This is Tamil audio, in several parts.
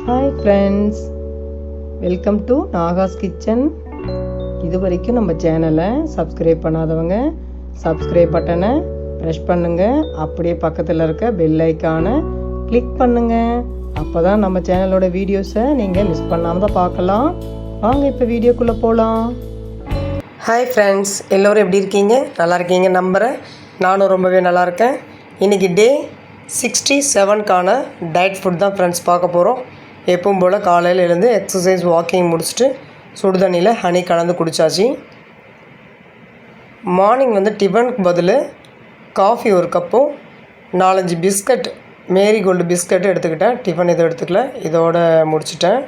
Hi friends, welcome to Nahash kitchen. இது வரைக்கும் நம்ம சேனலை சப்ஸ்கிரைப் பண்ணாதவங்க சப்ஸ்கிரைப் பட்டனை ப்ரெஸ் பண்ணுங்கள். அப்படியே பக்கத்தில் இருக்க பெல் ஐக்கானை கிளிக் பண்ணுங்கள். அப்போ தான் நம்ம சேனலோட வீடியோஸை நீங்கள் மிஸ் பண்ணாமல் தான் பார்க்கலாம். வாங்க இப்போ வீடியோக்குள்ளே போகலாம். ஹாய் ஃப்ரெண்ட்ஸ், எல்லோரும் எப்படி இருக்கீங்க? நல்லா இருக்கீங்க நம்புகிறேன். நானும் ரொம்பவே நல்லா இருக்கேன். இன்றைக்கி டே 67க்கான டயட் ஃபுட் தான் ஃப்ரெண்ட்ஸ் பார்க்க போகிறோம். எப்பவும் போல் காலையில் எழுந்து எக்ஸசைஸ் வாக்கிங் முடிச்சுட்டு சுடுதண்ணியில் ஹனி கலந்து குடித்தாச்சு. மார்னிங் டிஃபனுக்கு பதில் காஃபி ஒரு கப்பும் 4-5 பிஸ்கட் மேரிகோல்டு பிஸ்கட்டு எடுத்துக்கிட்டேன். டிஃபன் எதுவும் எடுத்துக்கல, இதோடு முடிச்சிட்டேன்.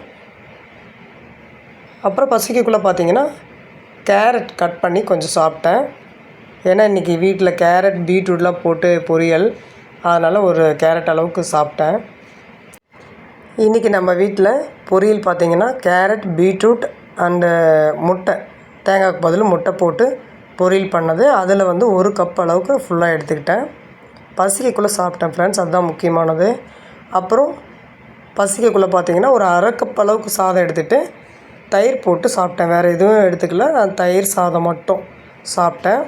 அப்புறம் பசிக்கக்குள்ளே பார்த்திங்கன்னா கேரட் கட் பண்ணி கொஞ்சம் சாப்பிட்டேன். ஏன்னா இன்றைக்கி வீட்டில் கேரட் பீட்ரூட்லாம் போட்டு பொரியல், அதனால் ஒரு கேரட் அளவுக்கு சாப்பிட்டேன். இன்றைக்கி நம்ம வீட்டில் பொரியல் பார்த்திங்கன்னா கேரட் பீட்ரூட் அண்டு முட்டை, தேங்காய்க்கு பதில் முட்டை போட்டு பொரியல் பண்ணது. அதில் ஒரு கப் அளவுக்கு ஃபுல்லாக எடுத்துக்கிட்டேன். பசிக்கக்குள்ளே சாப்பிட்டேன் ஃப்ரெண்ட்ஸ், அதுதான் முக்கியமானது. அப்புறம் பசிக்கக்குள்ளே பார்த்திங்கன்னா ஒரு அரை கப் அளவுக்கு சாதம் எடுத்துகிட்டு தயிர் போட்டு சாப்பிட்டேன். வேறு எதுவும் எடுத்துக்கல, தயிர் சாதம் மட்டும் சாப்பிட்டேன்.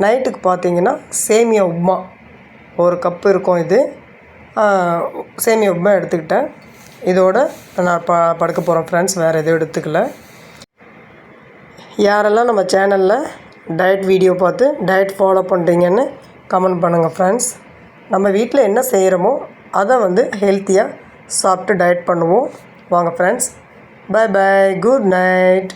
நைட்டுக்கு பார்த்திங்கன்னா சேமியா உப்புமா ஒரு கப்பு இருக்கும். இது சேமியா உப்புமா எடுத்துக்கிட்டேன். இதோடு நான் படுக்க போகிறேன் ஃப்ரெண்ட்ஸ், வேறு எதுவும் எடுத்துக்கல. யாரெல்லாம் நம்ம சேனலில் டயட் வீடியோ பார்த்து டயட் ஃபாலோ பண்ணுறீங்கன்னு கமெண்ட் பண்ணுங்கள் ஃப்ரெண்ட்ஸ். நம்ம வீட்டில் என்ன செய்கிறோமோ அதை ஹெல்த்தியாக சாப்பிட்டு டயட் பண்ணுவோம். வாங்க friends, bye bye, good night.